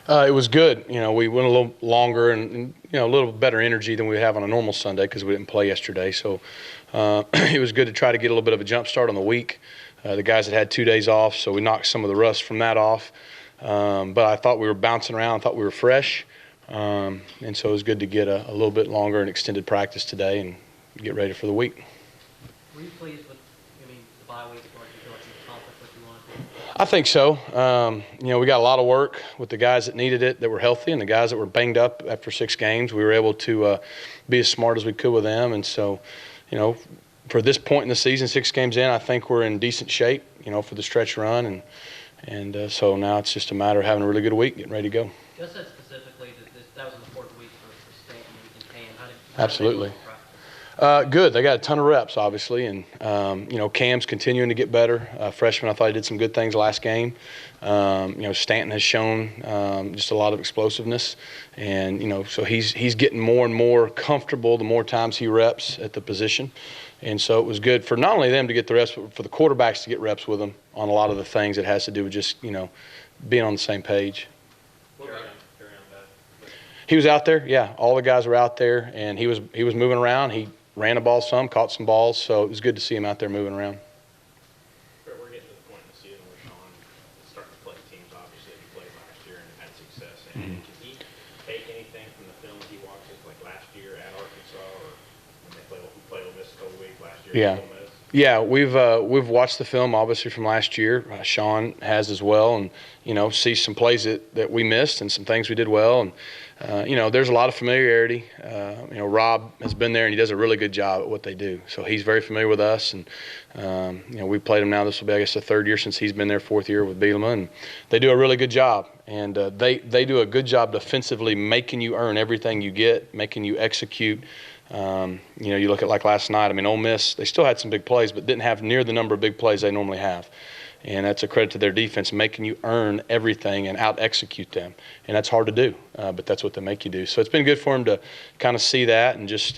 It was good. We went a little longer and a little better energy than we have on a normal Sunday because we didn't play yesterday. So it was good to try to get a little bit of a jump start on the week. The guys had 2 days off, so we knocked some of the rust from that off. But I thought we were bouncing around. I thought we were fresh. And so it was good to get a little bit longer and extended practice today and get ready for the week. Were you pleased with, the bye week? Or do you feel like you accomplished what you wanted to? I think so. We got a lot of work with the guys that needed it, that were healthy, and the guys that were banged up after 6 games. We were able to be as smart as we could with them. And so, for this point in the season, 6 games in, I think we're in decent shape, for the stretch run. And so now it's just a matter of having a really good week, getting ready to go. Just said specifically that was in the 4th week for Stanton and Payne. Absolutely. Good. They got a ton of reps, obviously, and Cam's continuing to get better. Freshman, I thought he did some good things last game. Stanton has shown just a lot of explosiveness, and so he's getting more and more comfortable the more times he reps at the position, and so it was good for not only them to get the reps, but for the quarterbacks to get reps with them on a lot of the things that has to do with just being on the same page. He was out there, yeah. All the guys were out there, and he was moving around. He ran the ball some, caught some balls, so it was good to see him out there moving around. We're getting to the point in the season where Sean is starting to play teams, obviously, he played last year and had success. And can he take anything from the film he watches, like last year at Arkansas, or when they played Ole Miss the whole week last year? Yeah. Yeah, we've watched the film obviously from last year. Sean has as well, and sees some plays that we missed and some things we did well, and there's a lot of familiarity. Rob has been there and he does a really good job at what they do. So he's very familiar with us, and we played him now. This will be, I guess, the 3rd year since he's been there, 4th year with Bielema, and they do a really good job. And they do a good job defensively, making you earn everything you get, making you execute. You look at like last night. Ole Miss, they still had some big plays, but didn't have near the number of big plays they normally have. And that's a credit to their defense, making you earn everything and out-execute them. And that's hard to do, but that's what they make you do. So it's been good for them to kind of see that and just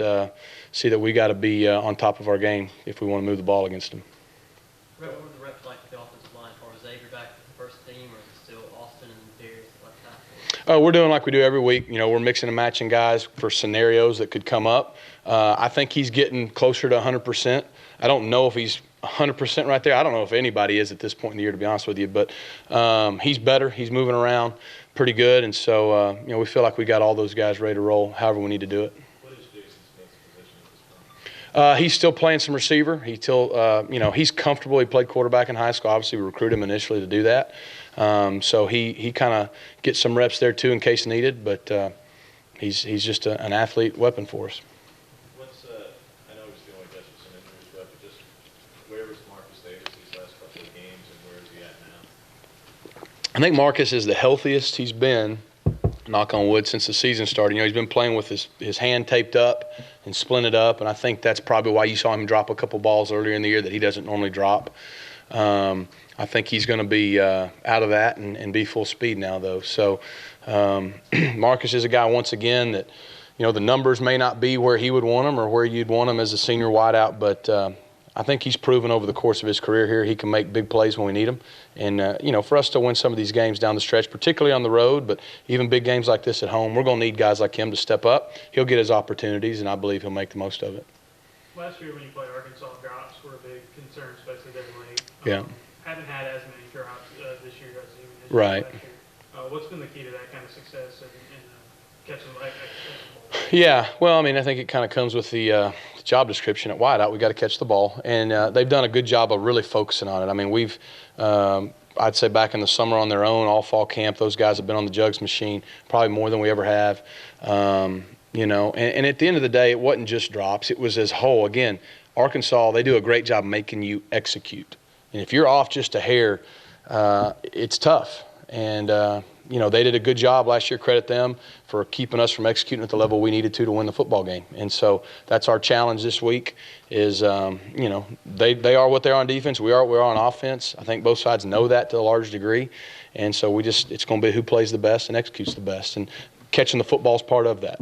see that we got to be on top of our game if we want to move the ball against them. What were the reps like with the offensive line? Or was Xavier back to the first team, or is it still Austin and Darius left tackle? We're doing like we do every week. We're mixing and matching guys for scenarios that could come up. I think he's getting closer to 100%. I don't know if he's 100% right there. I don't know if anybody is at this point in the year, to be honest with you. But he's better. He's moving around pretty good. And so, we feel like we got all those guys ready to roll however we need to do it. What is Jason Smith's position at this point? He's still playing some receiver. He's comfortable. He played quarterback in high school. Obviously, we recruited him initially to do that. So he kind of gets some reps there, too, in case needed. But he's just an athlete weapon for us. I know he's dealing with some injuries, but just where was Marcus Davis these last couple of games, and where is he at now? I think Marcus is the healthiest he's been, knock on wood, since the season started. He's been playing with his hand taped up and splinted up, and I think that's probably why you saw him drop a couple balls earlier in the year that he doesn't normally drop. I think he's going to be out of that and be full speed now, though. So Marcus is a guy, once again, that the numbers may not be where he would want them or where you'd want him as a senior wideout, but I think he's proven over the course of his career here he can make big plays when we need them. And, for us to win some of these games down the stretch, particularly on the road, but even big games like this at home, we're going to need guys like him to step up. He'll get his opportunities, and I believe he'll make the most of it. Last year when you played Arkansas, drops were a big concern, especially there late. Yeah. Haven't had as many drops this year as you did right. last year. What's been the key to that kind of success in catching the ball? Yeah, well, I think it kind of comes with the job description at wideout. We got to catch the ball, and they've done a good job of really focusing on it. We've, I'd say back in the summer on their own, all fall camp, those guys have been on the jugs machine probably more than we ever have. And at the end of the day, it wasn't just drops. It was as whole. Again, Arkansas, they do a great job making you execute. And if you're off just a hair, it's tough. And, they did a good job last year. Credit them for keeping us from executing at the level we needed to win the football game. And so that's our challenge this week is, they are what they are on defense. We are what we are on offense. I think both sides know that to a large degree. And so it's going to be who plays the best and executes the best. And catching the football is part of that.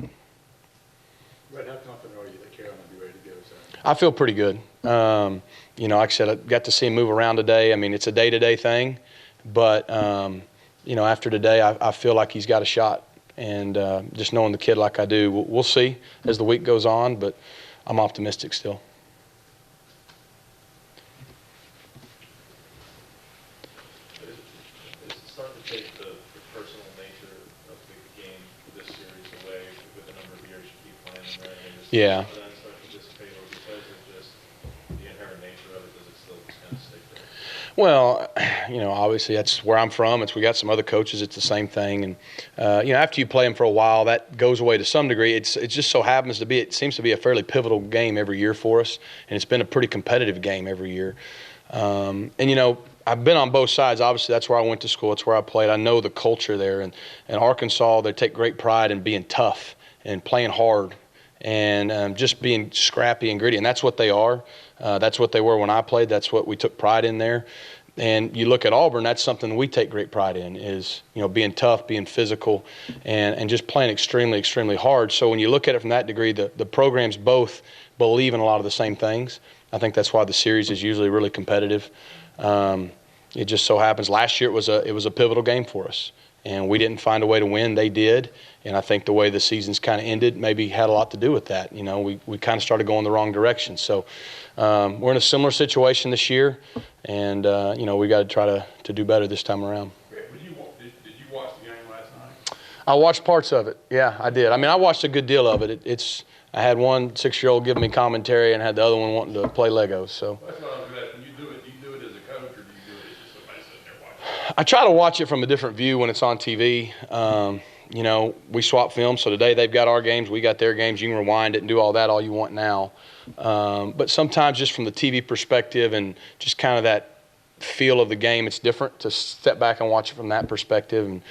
Rhett, how confident are you that Kerryon will be ready to go? I feel pretty good. Like I said, I got to see him move around today. It's a day-to-day thing, but after today, I feel like he's got a shot. And just knowing the kid like I do, we'll see as the week goes on, but I'm optimistic still. Is it starting to take the personal nature of the game this series away with the number of years you keep playing them, right? And Yeah. does that start to dissipate, or because of just the inherent nature of it, does it still just kind of stick there? Well, obviously that's where I'm from. We got some other coaches. It's the same thing, and after you play them for a while, that goes away to some degree. It just so happens to be. It seems to be a fairly pivotal game every year for us, and it's been a pretty competitive game every year. I've been on both sides. Obviously, that's where I went to school. That's where I played. I know the culture there, and in Arkansas, they take great pride in being tough and playing hard and just being scrappy and gritty, and that's what they are. That's what they were when I played. That's what we took pride in there. And you look at Auburn, that's something we take great pride in is, being tough, being physical, and just playing extremely, extremely hard. So when you look at it from that degree, the programs both believe in a lot of the same things. I think that's why the series is usually really competitive. It just so happens last year it was a pivotal game for us. And we didn't find a way to win. They did. And I think the way the season's kind of ended maybe had a lot to do with that. We kind of started going the wrong direction. So we're in a similar situation this year. And, we got to try to do better this time around. Did you watch the game last night? I watched parts of it. Yeah, I did. I watched a good deal of it. I had one 6-year-old giving me commentary and had the other one wanting to play Legos. So That's what I was going to ask. When you do it as a coach, or do you do it as just somebody sitting there watching? I try to watch it from a different view when it's on TV. We swap films, so today they've got our games, we got their games. You can rewind it and do all that all you want now. But sometimes just from the TV perspective and just kind of that feel of the game, it's different to step back and watch it from that perspective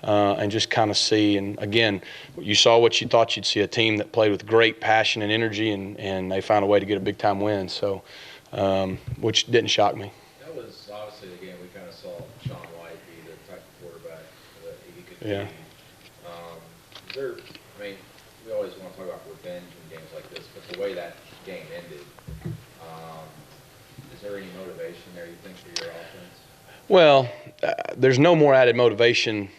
and just kind of see. And again, you saw what you thought you'd see, a team that played with great passion and energy, and they found a way to get a big-time win, so which didn't shock me. That was obviously the game we kind of saw Sean White be the type of quarterback that he could Yeah. be. We always want to talk about revenge in games like this, but the way that game ended, is there any motivation there, you think, for your offense? Well, there's no more added motivation.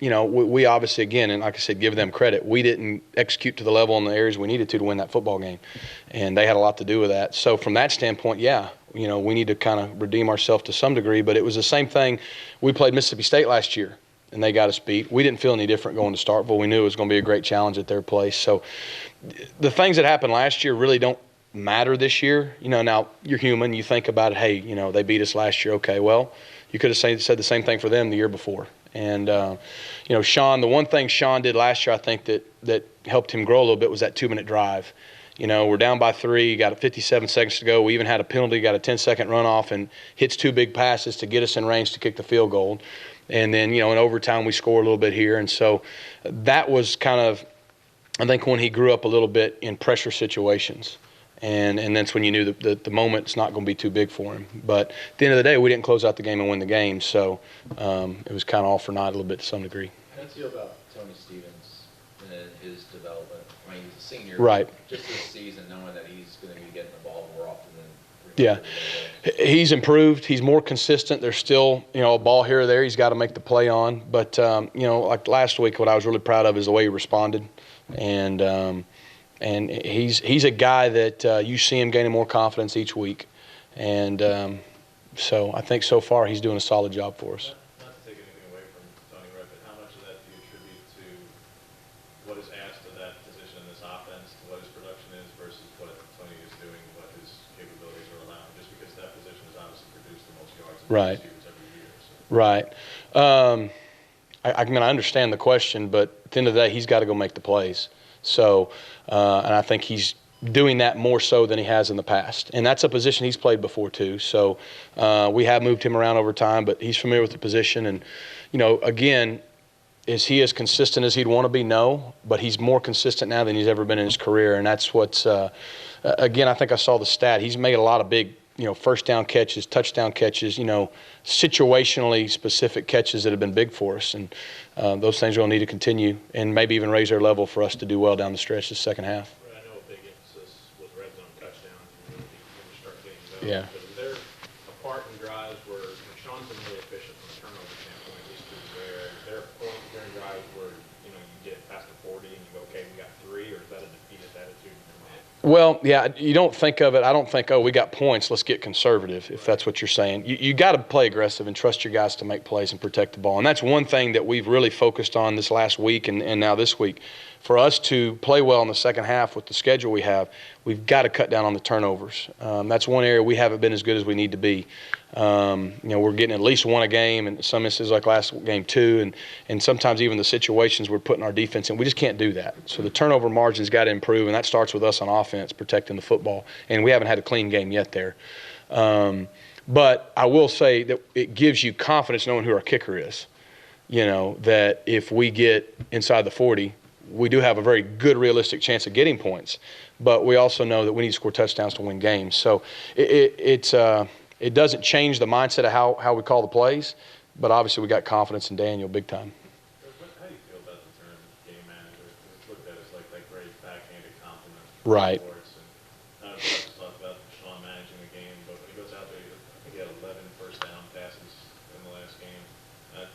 We obviously, again, and like I said, give them credit. We didn't execute to the level in the areas we needed to win that football game, and they had a lot to do with that. So from that standpoint, yeah, we need to kind of redeem ourselves to some degree, but it was the same thing. We played Mississippi State last year, and they got us beat. We didn't feel any different going to Starkville. We knew it was going to be a great challenge at their place. So the things that happened last year really don't matter this year. Now you're human. You think about it, hey, they beat us last year. Okay, well, you could have said the same thing for them the year before. And, Sean, the one thing Sean did last year, I think that helped him grow a little bit was that 2-minute drive. We're down by 3, got 57 seconds to go. We even had a penalty, got a 10-second runoff, and hits 2 big passes to get us in range to kick the field goal. And then, in overtime, we score a little bit here. And so that was kind of, I think, when he grew up a little bit in pressure situations. And that's when you knew that the moment's not going to be too big for him. But at the end of the day, we didn't close out the game and win the game. So it was kind of all for naught a little bit to some degree. How do you feel about Tony Stevens and his development? He's a senior. Right. Just this season, knowing that he's going to be getting the ball more often than yeah. He's improved. He's more consistent. There's still, a ball here or there he's got to make the play on. But, like last week, what I was really proud of is the way he responded. And he's a guy that you see him gaining more confidence each week. And so I think so far he's doing a solid job for us. Not to take anything away from Tony Rhett, but how much of that do you attribute to what is asked of that position in this offense, to what his production is versus what Tony is doing, what his capabilities are allowing? Just because that position has obviously produced the most yards and Right. receivers every year. So. Right. I understand the question, but at the end of the day, he's got to go make the plays. So, and I think he's doing that more so than he has in the past. And that's a position he's played before too. So we have moved him around over time, but he's familiar with the position. And, again, is he as consistent as he'd want to be? No, but he's more consistent now than he's ever been in his career. And that's what's, again, I think I saw the stat. He's made a lot of big, first down catches, touchdown catches, situationally specific catches that have been big for us. And those things are going to need to continue and maybe even raise their level for us to do well down the stretch this second half. I know a big emphasis was red zone touchdowns and really when you start getting those. Yeah. But is there a part in drives where Sean's been really efficient from a turnover standpoint, at least through the air, where, you get past the 40 and you go, okay, we got 3, or is that a defeatist attitude in your mind? Well, yeah, you don't think of it. I don't think, oh, we got points, let's get conservative, if that's what you're saying. You got to play aggressive and trust your guys to make plays and protect the ball. And that's one thing that we've really focused on this last week and now this week. For us to play well in the second half with the schedule we have, we've got to cut down on the turnovers. That's one area we haven't been as good as we need to be. We're getting at least 1 a game, and some instances like last game 2, and sometimes even the situations we're putting our defense in, we just can't do that. So the turnover margin's got to improve, and that starts with us on offense protecting the football. And we haven't had a clean game yet there. But I will say that it gives you confidence knowing who our kicker is. That if we get inside the 40, we do have a very good realistic chance of getting points. But we also know that we need to score touchdowns to win games. So it doesn't change the mindset of how we call the plays, but obviously we got confidence in Daniel big time. How do you feel about the term game manager? It's looked at as like that great backhanded compliment. Right. I just talked about Sean managing the game, but when he goes out there, I think he had 11 first down passes in the last game. A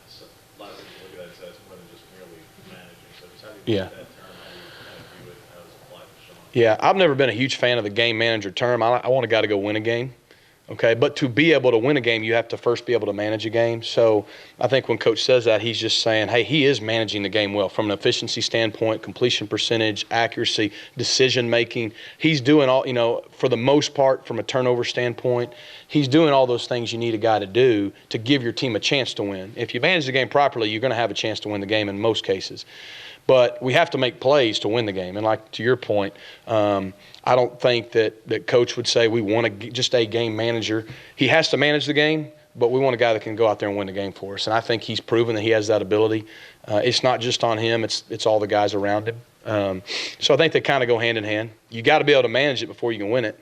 lot of people look at that and say it's more than just merely managing. So just how do you Yeah. view that term? How do you kind of view it? How does it apply to Sean? Yeah, I've never been a huge fan of the game manager term. I want a guy to go win a game. Okay, but to be able to win a game, you have to first be able to manage a game. So I think when Coach says that, he's just saying, hey, he is managing the game well from an efficiency standpoint, completion percentage, accuracy, decision-making. He's doing all, for the most part, from a turnover standpoint, he's doing all those things you need a guy to do to give your team a chance to win. If you manage the game properly, you're going to have a chance to win the game in most cases. But we have to make plays to win the game. And like to your point, I don't think that Coach would say we want just a game manager. He has to manage the game, but we want a guy that can go out there and win the game for us. And I think he's proven that he has that ability. It's not just on him. It's all the guys around him. So I think they kind of go hand in hand. You got to be able to manage it before you can win it,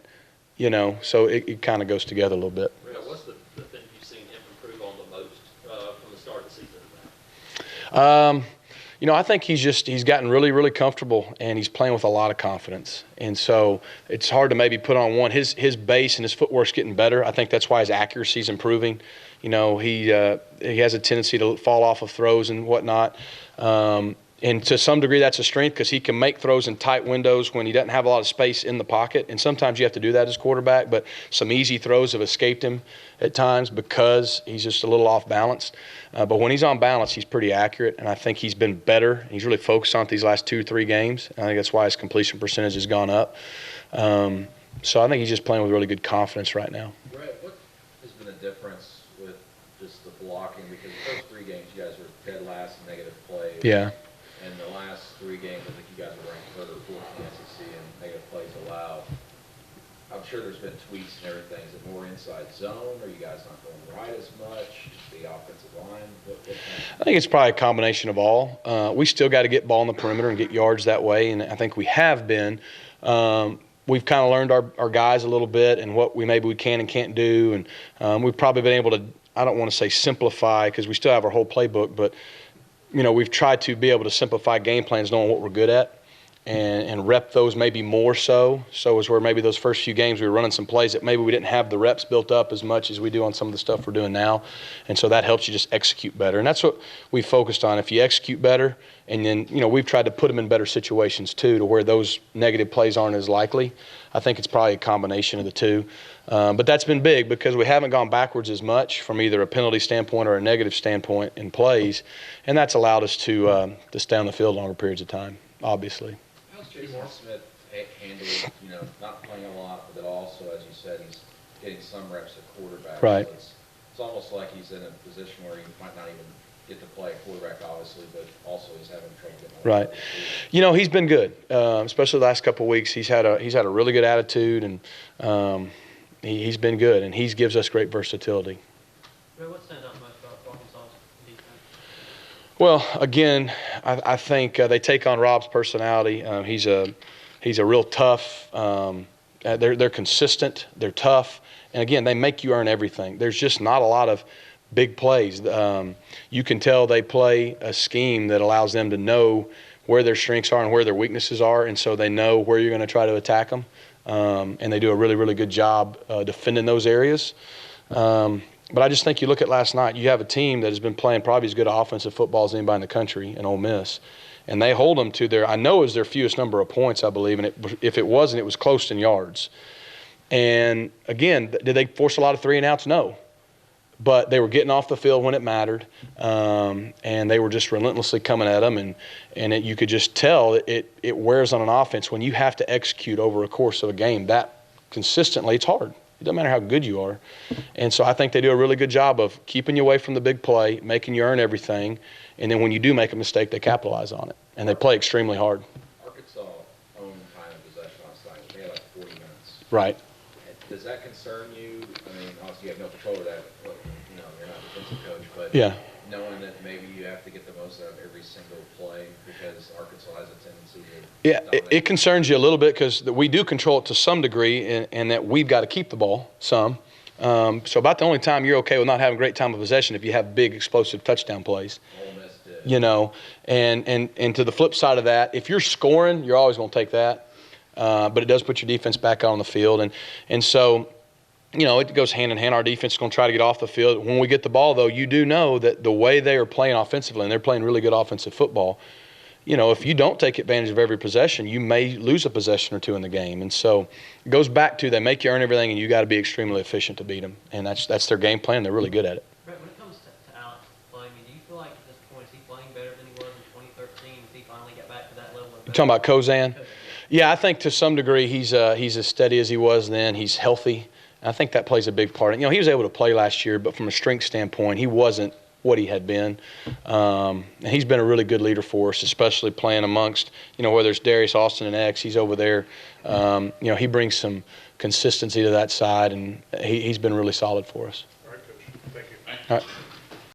so it kind of goes together a little bit. What's the thing you've seen him improve on the most from the start of the season? I think he's gotten really, really comfortable, and he's playing with a lot of confidence. And so it's hard to maybe put on one. His base and his footwork's getting better. I think that's why his accuracy's improving. He has a tendency to fall off of throws and whatnot. And to some degree, that's a strength because he can make throws in tight windows when he doesn't have a lot of space in the pocket. And sometimes you have to do that as quarterback, but some easy throws have escaped him at times because he's just a little off balance. But when he's on balance, he's pretty accurate, and I think he's been better. He's really focused on it these last 2 or 3 games. I think that's why his completion percentage has gone up. So I think he's just playing with really good confidence right now. Rhett, what has been the difference with just the blocking? Because the first 3 games, you guys were dead last in negative plays. Yeah. And the last 3 games, I think you guys were ranked 3rd or 4th in the SEC in negative plays allowed. I'm sure there's been tweaks and everything. Is it more inside zone? Are you guys not going right as much? The offensive line? I think it's probably a combination of all. We still got to get ball in the perimeter and get yards that way, and I think we have been. We've kind of learned our guys a little bit and what maybe we can and can't do, and we've probably been able to, I don't want to say simplify because we still have our whole playbook, but we've tried to be able to simplify game plans knowing what we're good at and rep those maybe more so. So is where maybe those first few games we were running some plays that maybe we didn't have the reps built up as much as we do on some of the stuff we're doing now. And so that helps you just execute better. And that's what we focused on. If you execute better, and then, we've tried to put them in better situations too to where those negative plays aren't as likely. I think it's probably a combination of the two. But that's been big because we haven't gone backwards as much from either a penalty standpoint or a negative standpoint in plays. And that's allowed us to stay on the field longer periods of time, obviously. How's Jason Smith handling, not playing a lot, but also, as you said, he's getting some reps at quarterback. Right. So it's almost like he's in a position where he might not even get to play quarterback, obviously, but also he's having trouble getting right. He's been good, especially the last couple of weeks. He's had a really good attitude, and he's been good, and he gives us great versatility. What stands out most about Arkansas's defense? Well, again, I think they take on Rob's personality. He's a real tough. They're consistent. They're tough, and again, they make you earn everything. There's just not a lot of big plays. You can tell they play a scheme that allows them to know where their strengths are and where their weaknesses are, and so they know where you're going to try to attack them. And they do a really, really good job defending those areas. But I just think you look at last night, you have a team that has been playing probably as good offensive football as anybody in the country in Ole Miss. And they hold them to their, I know it was their fewest number of points, I believe. And if it wasn't, it was close in yards. And again, did they force a lot of 3-and-outs? No. But they were getting off the field when it mattered. And they were just relentlessly coming at them. And you could just tell it wears on an offense when you have to execute over a course of a game that consistently. It's hard. It doesn't matter how good you are. And so I think they do a really good job of keeping you away from the big play, making you earn everything, and then when you do make a mistake, they capitalize on it. And they play extremely hard. Arkansas owned time of possession last night. They had like 40 minutes. Right. Does that concern you? I mean, obviously you have no control of that. But, you know, you're not a defensive coach, but Yeah. knowing that maybe you have to get the most out of every single play because Arkansas has a tendency to Yeah, dominate. it concerns you a little bit because we do control it to some degree, and that we've got to keep the ball some. So about the only time you're okay with not having great time of possession if you have big explosive touchdown plays. Ole Miss did. You know, and to the flip side of that, if you're scoring, you're always going to take that. But it does put your defense back on the field, and so, you know, it goes hand in hand. Our defense is going to try to get off the field. When we get the ball, though, you do know that the way they are playing offensively, and they're playing really good offensive football, you know, if you don't take advantage of every possession, you may lose a possession or two in the game. And so it goes back to they make you earn everything, and you got to be extremely efficient to beat them. And that's their game plan. They're really good at it. Brett, when it comes to Alex play, I mean, do you feel like at this point is he playing better than he was in 2013? Has he finally got back to that level of? You're talking about Kozan? Yeah, I think to some degree he's as steady as he was then. He's healthy. I think that plays a big part. You know, he was able to play last year, but from a strength standpoint, he wasn't what he had been. And he's been a really good leader for us, especially playing amongst, you know, whether it's Darius, Austin, and X, he's over there. You know, he brings some consistency to that side, and he's been really solid for us. All right, Coach. Thank you. All right.